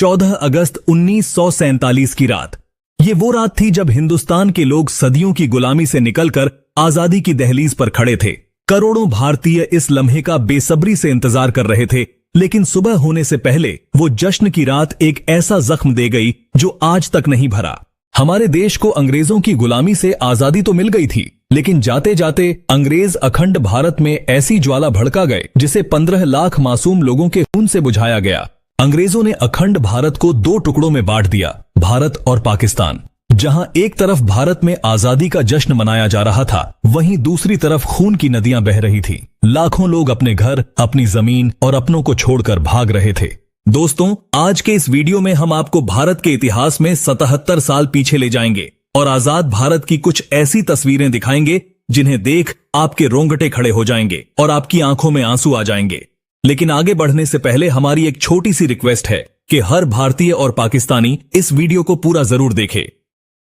14 अगस्त 1947 की रात। ये वो रात थी जब हिंदुस्तान के लोग सदियों की गुलामी से निकलकर आजादी की दहलीज पर खड़े थे। करोड़ों भारतीय इस लम्हे का बेसब्री से इंतजार कर रहे थे, लेकिन सुबह होने से पहले वो जश्न की रात एक ऐसा जख्म दे गई जो आज तक नहीं भरा। हमारे देश को अंग्रेजों की गुलामी से आजादी तो मिल गई थी, लेकिन जाते जाते अंग्रेज अखंड भारत में ऐसी ज्वाला भड़का गए जिसे 15 लाख मासूम लोगों के खून से बुझाया गया। अंग्रेजों ने अखंड भारत को दो टुकड़ों में बांट दिया, भारत और पाकिस्तान। जहां एक तरफ भारत में आजादी का जश्न मनाया जा रहा था, वहीं दूसरी तरफ खून की नदियां बह रही थी। लाखों लोग अपने घर, अपनी जमीन और अपनों को छोड़कर भाग रहे थे। दोस्तों, आज के इस वीडियो में हम आपको भारत के इतिहास में 77 साल पीछे ले जाएंगे और आजाद भारत की कुछ ऐसी तस्वीरें दिखाएंगे जिन्हें देख आपके रोंगटे खड़े हो जाएंगे और आपकी आंखों में आंसू आ जाएंगे। लेकिन आगे बढ़ने से पहले हमारी एक छोटी सी रिक्वेस्ट है कि हर भारतीय और पाकिस्तानी इस वीडियो को पूरा जरूर देखे।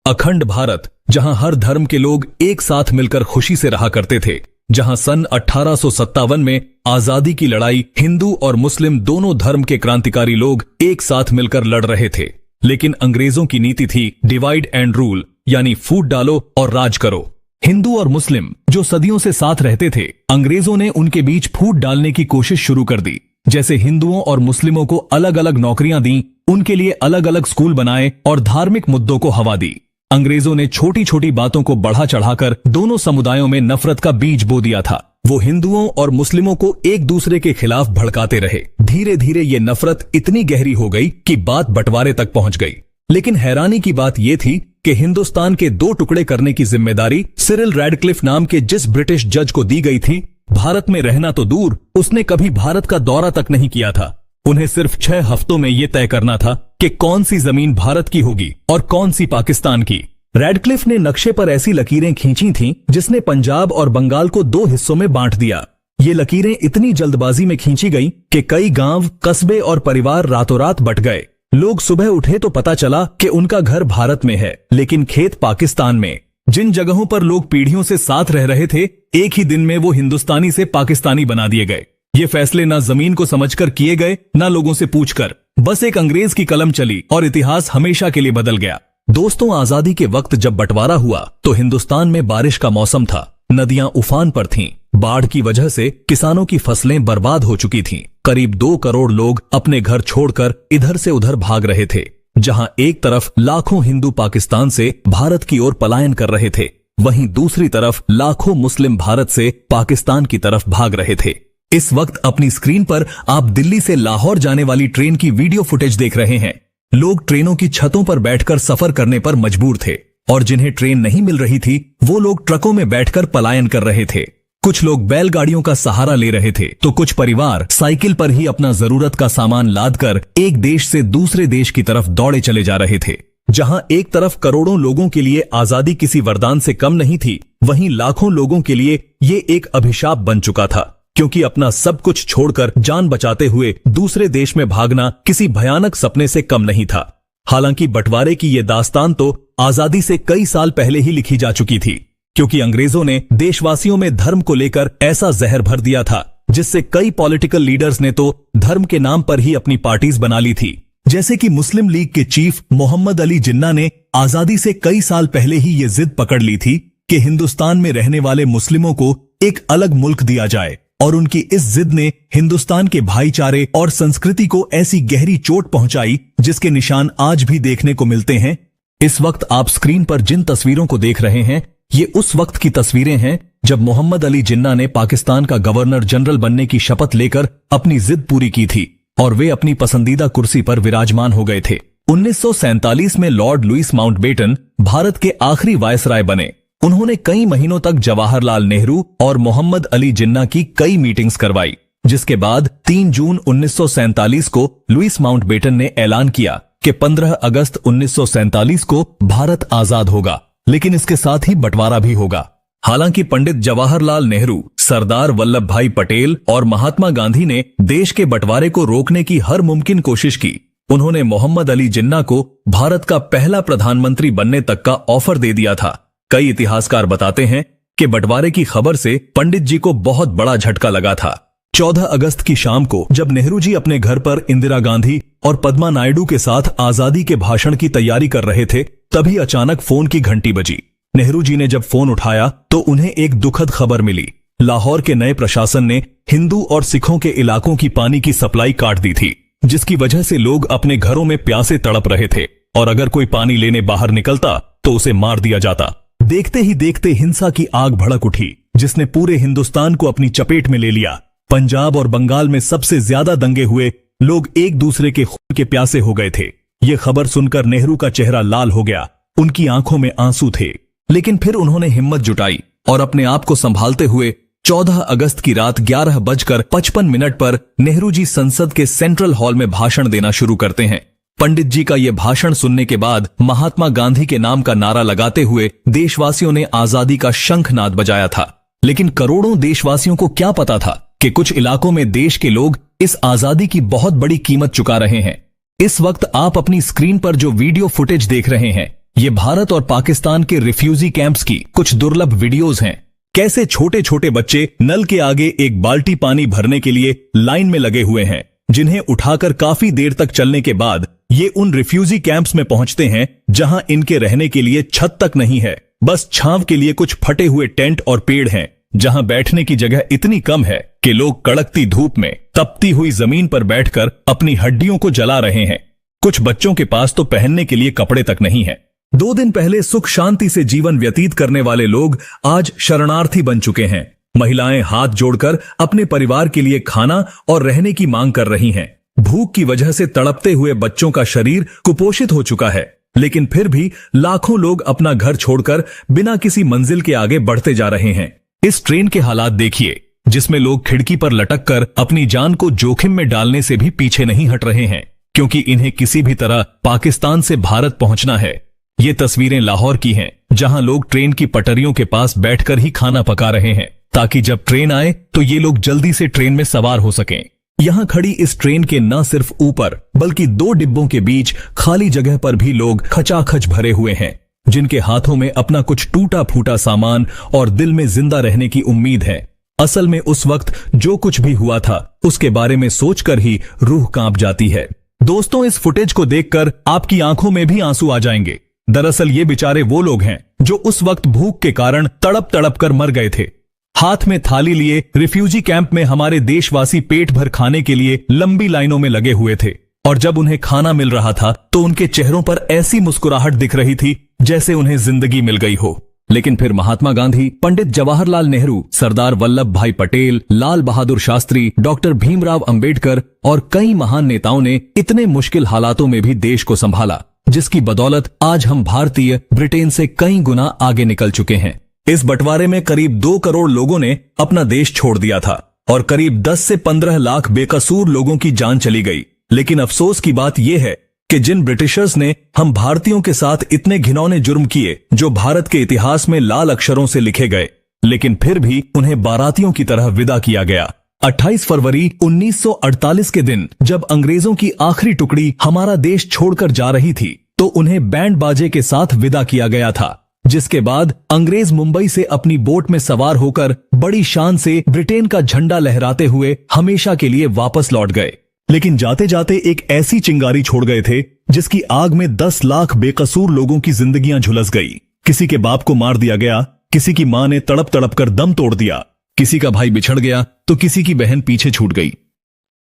अखंड भारत, जहां हर धर्म के लोग एक साथ मिलकर खुशी से रहा करते थे, जहां सन 1857 में आजादी की लड़ाई हिंदू और मुस्लिम दोनों धर्म के क्रांतिकारी लोग एक साथ मिलकर लड़ रहे थे। लेकिन अंग्रेजों की नीति थी डिवाइड एंड रूल, यानी फूट डालो और राज करो। हिंदू और मुस्लिम जो सदियों से साथ रहते थे, अंग्रेजों ने उनके बीच फूट डालने की कोशिश शुरू कर दी। जैसे हिंदुओं और मुस्लिमों को अलग अलग नौकरियां दी, उनके लिए अलग अलग स्कूल बनाए और धार्मिक मुद्दों को हवा दी। अंग्रेजों ने छोटी छोटी बातों को बढ़ा चढ़ाकर दोनों समुदायों में नफरत का बीज बो दिया था। वो हिंदुओं और मुस्लिमों को एक दूसरे के खिलाफ भड़काते रहे। धीरे धीरे ये नफरत इतनी गहरी हो गई कि बात बंटवारे तक पहुंच गई। लेकिन हैरानी की बात यह थी कि हिंदुस्तान के दो टुकड़े करने की जिम्मेदारी सिरिल रैडक्लिफ नाम के जिस ब्रिटिश जज को दी गई थी, भारत में रहना तो दूर, उसने कभी भारत का दौरा तक नहीं किया था। उन्हें सिर्फ 6 हफ्तों में यह तय करना था कि कौन सी जमीन भारत की होगी और कौन सी पाकिस्तान की। रैडक्लिफ ने नक्शे पर ऐसी लकीरें खींची थीं जिसने पंजाब और बंगाल को 2 हिस्सों में बांट दिया। ये लकीरें इतनी जल्दबाजी में खींची गई कि कई गांव, कस्बे और परिवार रातों रात बट गए। लोग सुबह उठे तो पता चला कि उनका घर भारत में है, लेकिन खेत पाकिस्तान में। जिन जगहों पर लोग पीढ़ियों से साथ रह रहे थे, एक ही दिन में वो हिंदुस्तानी से पाकिस्तानी बना दिए गए। ये फैसले ना जमीन को समझकर किए गए, ना लोगों से पूछकर। बस एक अंग्रेज की कलम चली और इतिहास हमेशा के लिए बदल गया। दोस्तों, आजादी के वक्त जब बंटवारा हुआ तो हिंदुस्तान में बारिश का मौसम था। नदियां उफान पर थीं। बाढ़ की वजह से किसानों की फसलें बर्बाद हो चुकी थीं। करीब 2 करोड़ लोग अपने घर छोड़कर इधर से उधर भाग रहे थे। जहां एक तरफ लाखों हिंदू पाकिस्तान से भारत की ओर पलायन कर रहे थे, वहीं दूसरी तरफ लाखों मुस्लिम भारत से पाकिस्तान की तरफ भाग रहे थे। इस वक्त अपनी स्क्रीन पर आप दिल्ली से लाहौर जाने वाली ट्रेन की वीडियो फुटेज देख रहे हैं। लोग ट्रेनों की छतों पर बैठकर सफर करने पर मजबूर थे और जिन्हें ट्रेन नहीं मिल रही थी, वो लोग ट्रकों में बैठकर पलायन कर रहे थे। कुछ लोग बैलगाड़ियों का सहारा ले रहे थे, तो कुछ परिवार साइकिल पर ही अपना जरूरत का सामान लादकर एक देश से दूसरे देश की तरफ दौड़े चले जा रहे थे। जहां एक तरफ करोड़ों लोगों के लिए आजादी किसी वरदान से कम नहीं थी, वहीं लाखों लोगों के लिए ये एक अभिशाप बन चुका था, क्योंकि अपना सब कुछ छोड़कर जान बचाते हुए दूसरे देश में भागना किसी भयानक सपने से कम नहीं था। हालांकि बंटवारे की ये दास्तान तो आजादी से कई साल पहले ही लिखी जा चुकी थी, क्योंकि अंग्रेजों ने देशवासियों में धर्म को लेकर ऐसा जहर भर दिया था, जिससे कई पॉलिटिकल लीडर्स ने तो धर्म के नाम पर ही अपनी पार्टीज बना ली थी। जैसे कि मुस्लिम लीग के चीफ मोहम्मद अली जिन्ना ने आजादी से कई साल पहले ही ये जिद पकड़ ली थी कि हिंदुस्तान में रहने वाले मुस्लिमों को एक अलग मुल्क दिया जाए, और उनकी इस जिद ने हिंदुस्तान के भाईचारे और संस्कृति को ऐसी गहरी चोट पहुंचाई जिसके निशान आज भी देखने को मिलते हैं। इस वक्त आप स्क्रीन पर जिन तस्वीरों को देख रहे हैं, ये उस वक्त की तस्वीरें हैं जब मोहम्मद अली जिन्ना ने पाकिस्तान का गवर्नर जनरल बनने की शपथ लेकर अपनी जिद पूरी की थी और वे अपनी पसंदीदा कुर्सी पर विराजमान हो गए थे। 1947 में लॉर्ड लुईस माउंटबेटन भारत के आखिरी वायसराय बने। उन्होंने कई महीनों तक जवाहरलाल नेहरू और मोहम्मद अली जिन्ना की कई मीटिंग्स करवाई, जिसके बाद 3 जून 1947 को लुईस माउंटबेटन ने ऐलान किया कि 15 अगस्त 1947 को भारत आजाद होगा, लेकिन इसके साथ ही बंटवारा भी होगा। हालांकि पंडित जवाहरलाल नेहरू, सरदार वल्लभ भाई पटेल और महात्मा गांधी ने देश के बंटवारे को रोकने की हर मुमकिन कोशिश की। उन्होंने मोहम्मद अली जिन्ना को भारत का पहला प्रधानमंत्री बनने तक का ऑफर दे दिया था। कई इतिहासकार बताते हैं कि बंटवारे की खबर से पंडित जी को बहुत बड़ा झटका लगा था। 14 अगस्त की शाम को जब नेहरू जी अपने घर पर इंदिरा गांधी और पद्मा नायडू के साथ आजादी के भाषण की तैयारी कर रहे थे, तभी अचानक फोन की घंटी बजी। नेहरू जी ने जब फोन उठाया तो उन्हें एक दुखद खबर मिली। लाहौर के नए प्रशासन ने हिंदू और सिखों के इलाकों की पानी की सप्लाई काट दी थी, जिसकी वजह से लोग अपने घरों में प्यासे तड़प रहे थे और अगर कोई पानी लेने बाहर निकलता तो उसे मार दिया जाता। देखते ही देखते हिंसा की आग भड़क उठी, जिसने पूरे हिंदुस्तान को अपनी चपेट में ले लिया। पंजाब और बंगाल में सबसे ज्यादा दंगे हुए, लोग एक दूसरे के खून के प्यासे हो गए थे। ये खबर सुनकर नेहरू का चेहरा लाल हो गया, उनकी आंखों में आंसू थे, लेकिन फिर उन्होंने हिम्मत जुटाई और अपने आप को संभालते हुए 14 अगस्त की रात 11:55 पर नेहरू जी संसद के सेंट्रल हॉल में भाषण देना शुरू करते हैं। पंडित जी का यह भाषण सुनने के बाद महात्मा गांधी के नाम का नारा लगाते हुए देशवासियों ने आजादी का शंखनाद बजाया था। लेकिन करोड़ों देशवासियों को क्या पता था कि कुछ इलाकों में देश के लोग इस आजादी की बहुत बड़ी कीमत चुका रहे हैं। इस वक्त आप अपनी स्क्रीन पर जो वीडियो फुटेज देख रहे हैं, ये भारत और पाकिस्तान के रिफ्यूजी कैंप्स की कुछ दुर्लभ वीडियोस हैं। कैसे छोटे छोटे बच्चे नल के आगे एक बाल्टी पानी भरने के लिए लाइन में लगे हुए हैं, जिन्हें उठाकर काफी देर तक चलने के बाद ये उन रिफ्यूजी कैंप्स में पहुंचते हैं जहां इनके रहने के लिए छत तक नहीं है, बस छांव के लिए कुछ फटे हुए टेंट और पेड़ हैं, जहां बैठने की जगह इतनी कम है कि लोग कड़कती धूप में तपती हुई जमीन पर बैठकर अपनी हड्डियों को जला रहे हैं। कुछ बच्चों के पास तो पहनने के लिए कपड़े तक नहीं है। 2 दिन पहले सुख शांति से जीवन व्यतीत करने वाले लोग आज शरणार्थी बन चुके हैं। महिलाएं हाथ जोड़कर अपने परिवार के लिए खाना और रहने की मांग कर रही हैं। भूख की वजह से तड़पते हुए बच्चों का शरीर कुपोषित हो चुका है, लेकिन फिर भी लाखों लोग अपना घर छोड़कर बिना किसी मंजिल के आगे बढ़ते जा रहे हैं। इस ट्रेन के हालात देखिए, जिसमें लोग खिड़की पर लटक कर अपनी जान को जोखिम में डालने से भी पीछे नहीं हट रहे हैं, क्योंकि इन्हें किसी भी तरह पाकिस्तान से भारत पहुंचना है। ये तस्वीरें लाहौर की हैं, जहां लोग ट्रेन की पटरियों के पास बैठकर ही खाना पका रहे हैं, ताकि जब ट्रेन आए तो ये लोग जल्दी से ट्रेन में सवार हो सकें। यहां खड़ी इस ट्रेन के न सिर्फ ऊपर बल्कि 2 डिब्बों के बीच खाली जगह पर भी लोग खचाखच भरे हुए हैं, जिनके हाथों में अपना कुछ टूटा फूटा सामान और दिल में जिंदा रहने की उम्मीद है। असल में उस वक्त जो कुछ भी हुआ था उसके बारे में सोचकर ही रूह कांप जाती है। दोस्तों, इस फुटेज को देखकर आपकी आंखों में भी आंसू आ जाएंगे। दरअसल ये बेचारे वो लोग हैं जो उस वक्त भूख के कारण तड़प तड़प कर मर गए थे। हाथ में थाली लिए रिफ्यूजी कैंप में हमारे देशवासी पेट भर खाने के लिए लंबी लाइनों में लगे हुए थे, और जब उन्हें खाना मिल रहा था तो उनके चेहरों पर ऐसी मुस्कुराहट दिख रही थी जैसे उन्हें जिंदगी मिल गई हो। लेकिन फिर महात्मा गांधी, पंडित जवाहरलाल नेहरू, सरदार वल्लभ भाई पटेल, लाल बहादुर शास्त्री, डॉक्टर भीमराव अंबेडकर और कई महान नेताओं ने इतने मुश्किल हालातों में भी देश को संभाला, जिसकी बदौलत आज हम भारतीय ब्रिटेन से कई गुना आगे निकल चुके हैं। इस बंटवारे में करीब 2 करोड़ लोगों ने अपना देश छोड़ दिया था और करीब 10 से 15 लाख बेकसूर लोगों की जान चली गई। लेकिन अफसोस की बात यह है कि जिन ब्रिटिशर्स ने हम भारतीयों के साथ इतने घिनौने जुर्म किए, जो भारत के इतिहास में लाल अक्षरों से लिखे गए, लेकिन फिर भी उन्हें बारातियों की तरह विदा किया गया। 28 फरवरी 1948 के दिन जब अंग्रेजों की आखिरी टुकड़ी हमारा देश छोड़कर जा रही थी, तो उन्हें बैंड बाजे के साथ विदा किया गया था, जिसके बाद अंग्रेज मुंबई से अपनी बोट में सवार होकर बड़ी शान से ब्रिटेन का झंडा लहराते हुए हमेशा के लिए वापस लौट गए। लेकिन जाते जाते एक ऐसी चिंगारी छोड़ गए थे जिसकी आग में 10 लाख बेकसूर लोगों की जिंदगियां झुलस गई। किसी के बाप को मार दिया गया, किसी की मां ने तड़प तड़प कर दम तोड़ दिया, किसी का भाई बिछड़ गया तो किसी की बहन पीछे छूट गई।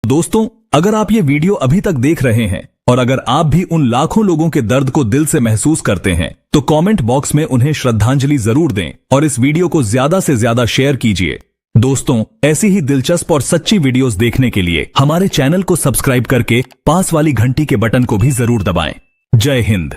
दोस्तों, अगर आप ये वीडियो अभी तक देख रहे हैं और अगर आप भी उन लाखों लोगों के दर्द को दिल से महसूस करते हैं, तो कमेंट बॉक्स में उन्हें श्रद्धांजलि जरूर दें और इस वीडियो को ज्यादा से ज्यादा शेयर कीजिए। दोस्तों, ऐसी ही दिलचस्प और सच्ची वीडियोस देखने के लिए हमारे चैनल को सब्सक्राइब करके पास वाली घंटी के बटन को भी जरूर दबाएं। जय हिंद।